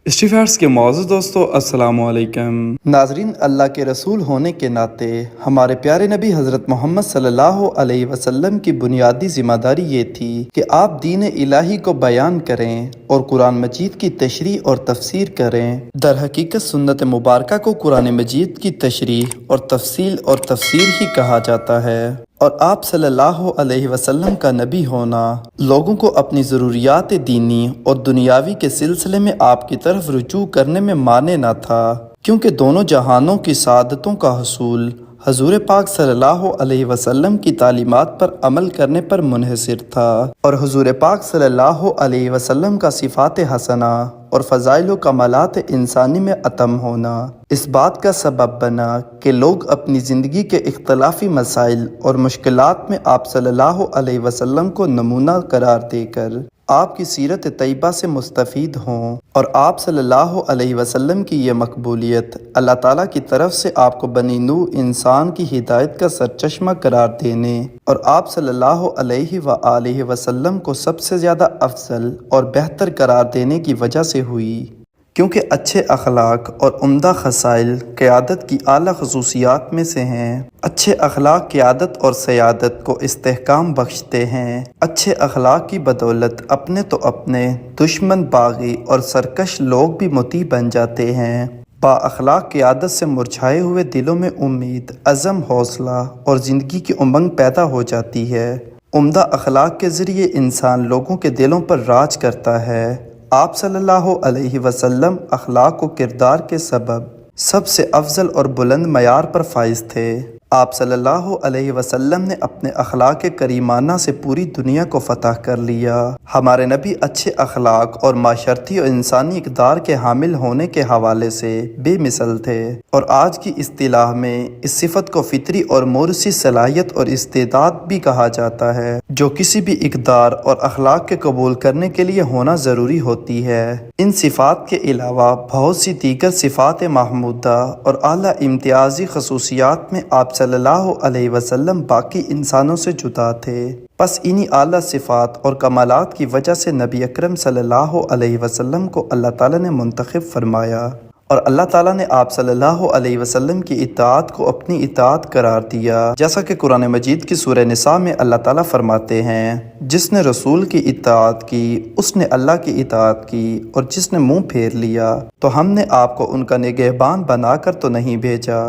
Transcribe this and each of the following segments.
اسٹیفیٹس کے معزز دوستو، السلام علیکم۔ ناظرین، اللہ کے رسول ہونے کے ناطے ہمارے پیارے نبی حضرت محمد صلی اللہ علیہ وسلم کی بنیادی ذمہ داری یہ تھی کہ آپ دین الہی کو بیان کریں اور قرآن مجید کی تشریح اور تفسیر کریں۔ در حقیقت سنت مبارکہ کو قرآن مجید کی تشریح اور تفسیر ہی کہا جاتا ہے، اور آپ صلی اللہ علیہ وسلم کا نبی ہونا لوگوں کو اپنی ضروریات دینی اور دنیاوی کے سلسلے میں آپ کی طرف رجوع کرنے میں مانع نہ تھا، کیونکہ دونوں جہانوں کی سعادتوں کا حصول حضور پاک صلی اللہ علیہ وسلم کی تعلیمات پر عمل کرنے پر منحصر تھا، اور حضور پاک صلی اللہ علیہ وسلم کا صفات حسنہ اور فضائل و کمالات انسانی میں اتم ہونا اس بات کا سبب بنا کہ لوگ اپنی زندگی کے اختلافی مسائل اور مشکلات میں آپ صلی اللہ علیہ وسلم کو نمونہ قرار دے کر آپ کی سیرت طیبہ سے مستفید ہوں، اور آپ صلی اللہ علیہ وسلم کی یہ مقبولیت اللہ تعالیٰ کی طرف سے آپ کو بنی نوع انسان کی ہدایت کا سرچشمہ قرار دینے اور آپ صلی اللہ علیہ وآلہ وسلم کو سب سے زیادہ افضل اور بہتر قرار دینے کی وجہ سے ہوئی، کیونکہ اچھے اخلاق اور عمدہ خصائل قیادت کی اعلیٰ خصوصیات میں سے ہیں۔ اچھے اخلاق قیادت اور سیادت کو استحکام بخشتے ہیں۔ اچھے اخلاق کی بدولت اپنے تو اپنے دشمن، باغی اور سرکش لوگ بھی مطیع بن جاتے ہیں۔ با اخلاق قیادت سے مرجھائے ہوئے دلوں میں امید، عزم، حوصلہ اور زندگی کی امنگ پیدا ہو جاتی ہے۔ عمدہ اخلاق کے ذریعے انسان لوگوں کے دلوں پر راج کرتا ہے۔ آپ صلی اللہ علیہ وسلم اخلاق و کردار کے سبب سب سے افضل اور بلند معیار پر فائز تھے۔ آپ صلی اللہ علیہ وسلم نے اپنے اخلاق کریمانہ سے پوری دنیا کو فتح کر لیا۔ ہمارے نبی اچھے اخلاق اور معاشرتی اور انسانی اقدار کے حامل ہونے کے حوالے سے بے مثل تھے، اور آج کی اصطلاح میں اس صفت کو فطری اور موروثی صلاحیت اور استعداد بھی کہا جاتا ہے، جو کسی بھی اقدار اور اخلاق کے قبول کرنے کے لیے ہونا ضروری ہوتی ہے۔ ان صفات کے علاوہ بہت سی دیگر صفات محمودہ اور اعلیٰ امتیازی خصوصیات میں آپ صلی اللہ علیہ وسلم باقی انسانوں سے جدا تھے۔ بس انہی اعلیٰ صفات اور کمالات کی وجہ سے نبی اکرم صلی اللہ علیہ وسلم کو اللہ تعالیٰ نے منتخب فرمایا، اور اللہ تعالیٰ نے آپ صلی اللہ علیہ وسلم کی اطاعت کو اپنی اطاعت قرار دیا، جیسا کہ قرآن مجید کی سورہ نساء میں اللہ تعالیٰ فرماتے ہیں، جس نے رسول کی اطاعت کی اس نے اللہ کی اطاعت کی، اور جس نے منہ پھیر لیا تو ہم نے آپ کو ان کا نگہبان بنا کر تو نہیں بھیجا۔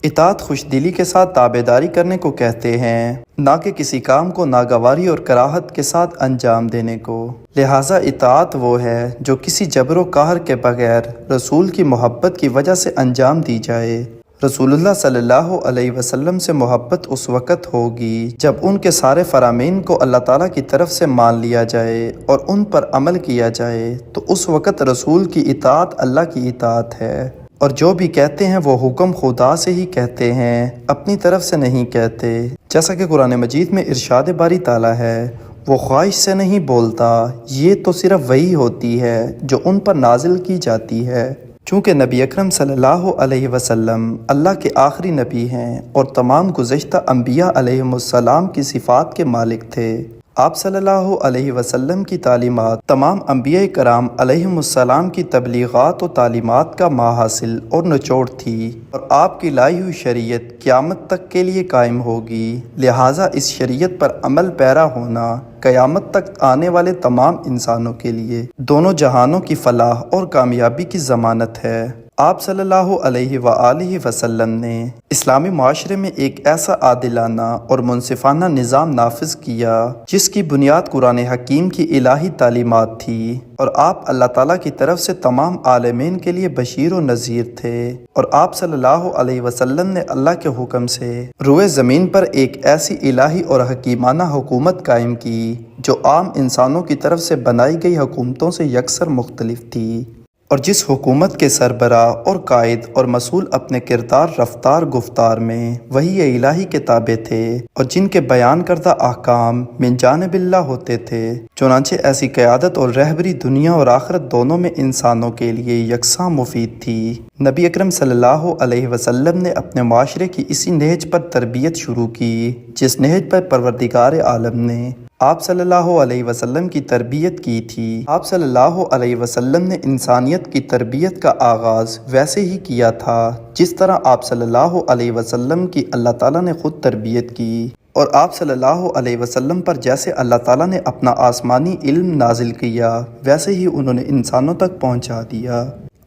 اطاعت خوش دلی کے ساتھ تابعداری کرنے کو کہتے ہیں، نہ کہ کسی کام کو ناگواری اور کراہت کے ساتھ انجام دینے کو۔ لہٰذا اطاعت وہ ہے جو کسی جبر و قہر کے بغیر رسول کی محبت کی وجہ سے انجام دی جائے۔ رسول اللہ صلی اللہ علیہ وسلم سے محبت اس وقت ہوگی جب ان کے سارے فرامین کو اللہ تعالیٰ کی طرف سے مان لیا جائے اور ان پر عمل کیا جائے، تو اس وقت رسول کی اطاعت اللہ کی اطاعت ہے، اور جو بھی کہتے ہیں وہ حکم خدا سے ہی کہتے ہیں، اپنی طرف سے نہیں کہتے، جیسا کہ قرآن مجید میں ارشاد باری تعالیٰ ہے، وہ خواہش سے نہیں بولتا، یہ تو صرف وحی ہوتی ہے جو ان پر نازل کی جاتی ہے۔ چونکہ نبی اکرم صلی اللہ علیہ وسلم اللہ کے آخری نبی ہیں اور تمام گزشتہ انبیاء علیہم السلام کی صفات کے مالک تھے، آپ صلی اللہ علیہ وسلم کی تعلیمات تمام انبیاء کرام علیہم السلام کی تبلیغات و تعلیمات کا ماحصل اور نچوڑ تھی، اور آپ کی لائی ہوئی شریعت قیامت تک کے لیے قائم ہوگی۔ لہٰذا اس شریعت پر عمل پیرا ہونا قیامت تک آنے والے تمام انسانوں کے لیے دونوں جہانوں کی فلاح اور کامیابی کی ضمانت ہے۔ آپ صلی اللہ علیہ وآلہ وسلم نے اسلامی معاشرے میں ایک ایسا عادلانہ اور منصفانہ نظام نافذ کیا جس کی بنیاد قرآن حکیم کی الہی تعلیمات تھی، اور آپ اللہ تعالیٰ کی طرف سے تمام عالمین کے لیے بشیر و نذیر تھے، اور آپ صلی اللہ علیہ وسلم نے اللہ کے حکم سے روئے زمین پر ایک ایسی الہی اور حکیمانہ حکومت قائم کی جو عام انسانوں کی طرف سے بنائی گئی حکومتوں سے یکسر مختلف تھی، اور جس حکومت کے سربراہ اور قائد اور مسئول اپنے کردار، رفتار، گفتار میں وحی الہی کے تابع تھے، اور جن کے بیان کردہ احکام من جانب اللہ ہوتے تھے۔ چنانچہ ایسی قیادت اور رہبری دنیا اور آخرت دونوں میں انسانوں کے لیے یکساں مفید تھی۔ نبی اکرم صلی اللہ علیہ وسلم نے اپنے معاشرے کی اسی نہج پر تربیت شروع کی جس نہج پر پروردگار عالم نے آپ صلی اللہ علیہ وسلم کی تربیت کی تھی۔ آپ صلی اللہ علیہ وسلم نے انسانیت کی تربیت کا آغاز ویسے ہی کیا تھا جس طرح آپ صلی اللہ علیہ وسلم کی اللہ تعالیٰ نے خود تربیت کی، اور آپ صلی اللہ علیہ وسلم پر جیسے اللہ تعالیٰ نے اپنا آسمانی علم نازل کیا ویسے ہی انہوں نے انسانوں تک پہنچا دیا۔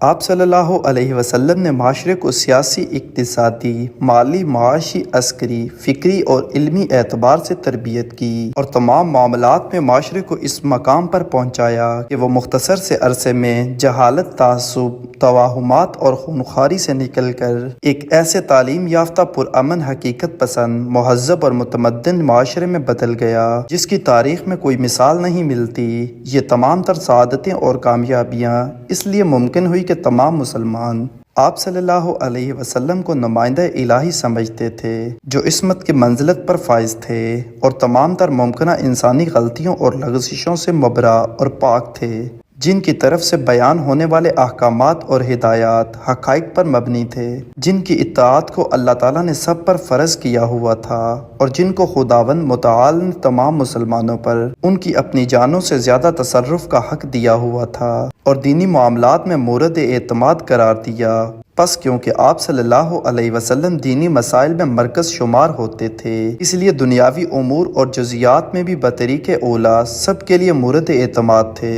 آپ صلی اللہ علیہ وسلم نے معاشرے کو سیاسی، اقتصادی، مالی، معاشی، عسکری، فکری اور علمی اعتبار سے تربیت کی اور تمام معاملات میں معاشرے کو اس مقام پر پہنچایا کہ وہ مختصر سے عرصے میں جہالت، تعصب، توہمات اور خونخواری سے نکل کر ایک ایسے تعلیم یافتہ، پرامن، حقیقت پسند، مہذب اور متمدن معاشرے میں بدل گیا جس کی تاریخ میں کوئی مثال نہیں ملتی۔ یہ تمام تر سعادتیں اور کامیابیاں اس لیے ممکن ہوئی کہ تمام مسلمان آپ صلی اللہ علیہ وسلم کو نمائندہ الہی سمجھتے تھے جو عصمت کی منزلت پر فائز تھے اور تمام تر ممکنہ انسانی غلطیوں اور لغزشوں سے مبرا اور پاک تھے، جن کی طرف سے بیان ہونے والے احکامات اور ہدایات حقائق پر مبنی تھے، جن کی اطاعت کو اللہ تعالیٰ نے سب پر فرض کیا ہوا تھا اور جن کو خداوند متعال نے تمام مسلمانوں پر ان کی اپنی جانوں سے زیادہ تصرف کا حق دیا ہوا تھا اور دینی معاملات میں مورد اعتماد قرار دیا۔ پس کیونکہ آپ صلی اللہ علیہ وسلم دینی مسائل میں مرکز شمار ہوتے تھے، اس لیے دنیاوی امور اور جزیات میں بھی بطریق اولیٰ سب کے لیے مورد اعتماد تھے۔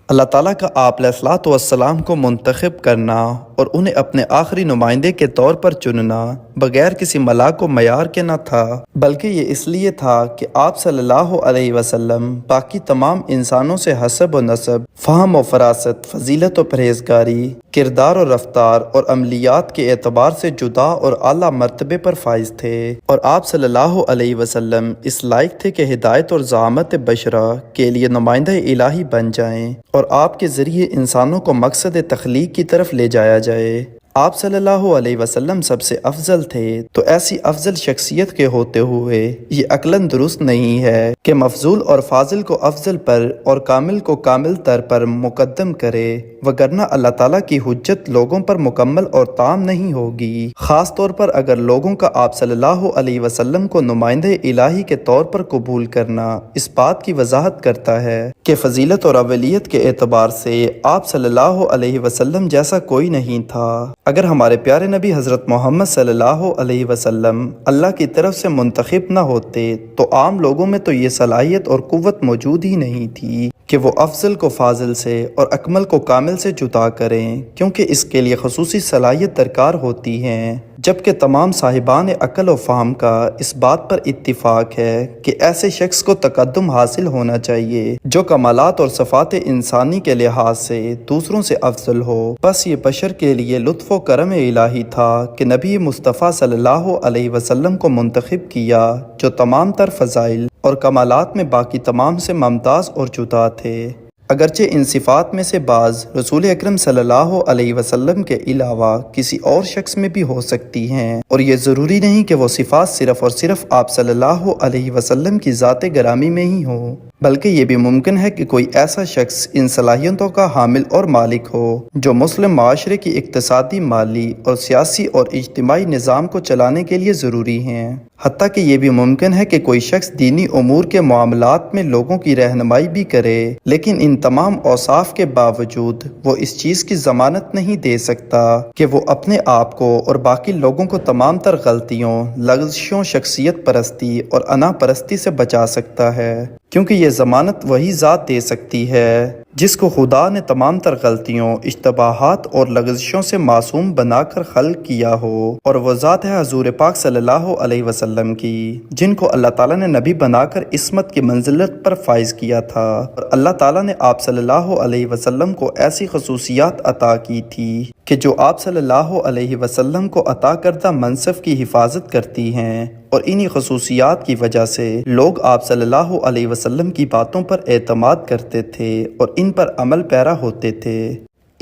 اللہ تعالیٰ کا آپ علیہ الصلوۃ والسلام کو منتخب کرنا اور انہیں اپنے آخری نمائندے کے طور پر چننا بغیر کسی ملاک و معیار کے نہ تھا، بلکہ یہ اس لیے تھا کہ آپ صلی اللہ علیہ وسلم باقی تمام انسانوں سے حسب و نسب، فہم و فراست، فضیلت و پرہیزگاری، کردار و رفتار اور عملیات کے اعتبار سے جدا اور اعلیٰ مرتبے پر فائز تھے، اور آپ صلی اللہ علیہ وسلم اس لائق تھے کہ ہدایت اور زعامت بشرا کے لیے نمائندہ الہی بن جائیں اور آپ کے ذریعے انسانوں کو مقصد تخلیق کی طرف لے جایا جائے۔ آپ صلی اللہ علیہ وسلم سب سے افضل تھے، تو ایسی افضل شخصیت کے ہوتے ہوئے یہ عقلاً درست نہیں ہے کہ مفضول اور فاضل کو افضل پر اور کامل کو کامل تر پر مقدم کرے، وگرنہ اللہ تعالیٰ کی حجت لوگوں پر مکمل اور تام نہیں ہوگی، خاص طور پر اگر لوگوں کا آپ صلی اللہ علیہ وسلم کو نمائندہ الہی کے طور پر قبول کرنا اس بات کی وضاحت کرتا ہے کہ فضیلت اور اولیت کے اعتبار سے آپ صلی اللہ علیہ وسلم جیسا کوئی نہیں تھا۔ اگر ہمارے پیارے نبی حضرت محمد صلی اللہ علیہ وسلم اللہ کی طرف سے منتخب نہ ہوتے تو عام لوگوں میں تو یہ صلاحیت اور قوت موجود ہی نہیں تھی کہ وہ افضل کو فاضل سے اور اکمل کو کامل سے جدا کریں، کیونکہ اس کے لیے خصوصی صلاحیت درکار ہوتی ہیں، جبکہ تمام صاحبان عقل و فہم کا اس بات پر اتفاق ہے کہ ایسے شخص کو تقدم حاصل ہونا چاہیے جو کمالات اور صفات انسانی کے لحاظ سے دوسروں سے افضل ہو۔ بس یہ بشر کے لیے لطف و کرم الہی تھا کہ نبی مصطفیٰ صلی اللہ علیہ وسلم کو منتخب کیا جو تمام تر فضائل اور کمالات میں باقی تمام سے ممتاز اور جدا تھے۔ اگرچہ ان صفات میں سے بعض رسول اکرم صلی اللہ علیہ وسلم کے علاوہ کسی اور شخص میں بھی ہو سکتی ہیں، اور یہ ضروری نہیں کہ وہ صفات صرف اور صرف آپ صلی اللہ علیہ وسلم کی ذات گرامی میں ہی ہوں، بلکہ یہ بھی ممکن ہے کہ کوئی ایسا شخص ان صلاحیتوں کا حامل اور مالک ہو جو مسلم معاشرے کی اقتصادی، مالی اور سیاسی اور اجتماعی نظام کو چلانے کے لیے ضروری ہیں۔ حتیٰ کہ یہ بھی ممکن ہے کہ کوئی شخص دینی امور کے معاملات میں لوگوں کی رہنمائی بھی کرے، لیکن ان تمام اوصاف کے باوجود وہ اس چیز کی ضمانت نہیں دے سکتا کہ وہ اپنے آپ کو اور باقی لوگوں کو تمام تر غلطیوں، لغزشوں، شخصیت پرستی اور انا پرستی سے بچا سکتا ہے، کیونکہ یہ ضمانت وہی ذات دے سکتی ہے جس کو خدا نے تمام تر غلطیوں، اشتباہات اور لغزشوں سے معصوم بنا کر خلق کیا ہو، اور وہ ذات ہے حضور پاک صلی اللہ علیہ وسلم کی، جن کو اللہ تعالیٰ نے نبی بنا کر عصمت کی منزلت پر فائز کیا تھا، اور اللہ تعالیٰ نے آپ صلی اللہ علیہ وسلم کو ایسی خصوصیات عطا کی تھی کہ جو آپ صلی اللہ علیہ وسلم کو عطا کردہ منصب کی حفاظت کرتی ہیں، اور انہی خصوصیات کی وجہ سے لوگ آپ صلی اللہ علیہ وسلم کی باتوں پر اعتماد کرتے تھے اور ان پر عمل پیرا ہوتے تھے۔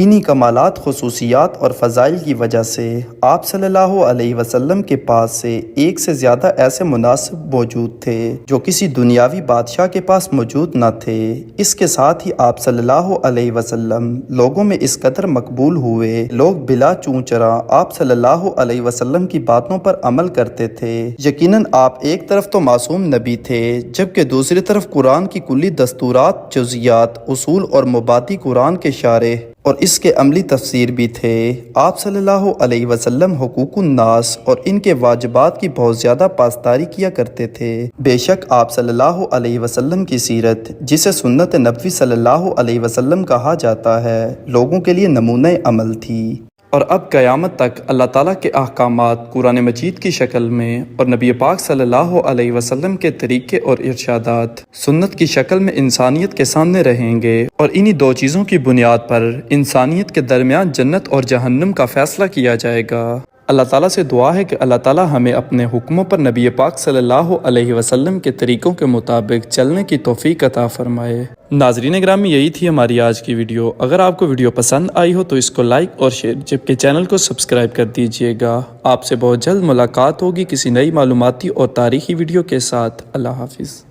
انہی کمالات، خصوصیات اور فضائل کی وجہ سے آپ صلی اللہ علیہ وسلم کے پاس سے ایک سے زیادہ ایسے مناسب موجود تھے جو کسی دنیاوی بادشاہ کے پاس موجود نہ تھے۔ اس کے ساتھ ہی آپ صلی اللہ علیہ وسلم لوگوں میں اس قدر مقبول ہوئے، لوگ بلا چوں چرا آپ صلی اللہ علیہ وسلم کی باتوں پر عمل کرتے تھے۔ یقیناً آپ ایک طرف تو معصوم نبی تھے، جبکہ دوسری طرف قرآن کی کلی دستورات، جزیات، اصول اور مبادی قرآن کے شارح اور اس کے عملی تفسیر بھی تھے۔ آپ صلی اللہ علیہ وسلم حقوق الناس اور ان کے واجبات کی بہت زیادہ پاسداری کیا کرتے تھے۔ بے شک آپ صلی اللہ علیہ وسلم کی سیرت، جسے سنت نبوی صلی اللہ علیہ وسلم کہا جاتا ہے، لوگوں کے لیے نمونہ عمل تھی۔ اور اب قیامت تک اللہ تعالیٰ کے احکامات قرآن مجید کی شکل میں اور نبی پاک صلی اللہ علیہ وسلم کے طریقے اور ارشادات سنت کی شکل میں انسانیت کے سامنے رہیں گے، اور انہی دو چیزوں کی بنیاد پر انسانیت کے درمیان جنت اور جہنم کا فیصلہ کیا جائے گا۔ اللہ تعالیٰ سے دعا ہے کہ اللہ تعالیٰ ہمیں اپنے حکموں پر نبی پاک صلی اللہ علیہ وسلم کے طریقوں کے مطابق چلنے کی توفیق عطا فرمائے۔ ناظرین گرامی، یہی تھی ہماری آج کی ویڈیو۔ اگر آپ کو ویڈیو پسند آئی ہو تو اس کو لائک اور شیئر، جبکہ چینل کو سبسکرائب کر دیجئے گا۔ آپ سے بہت جلد ملاقات ہوگی کسی نئی معلوماتی اور تاریخی ویڈیو کے ساتھ۔ اللہ حافظ۔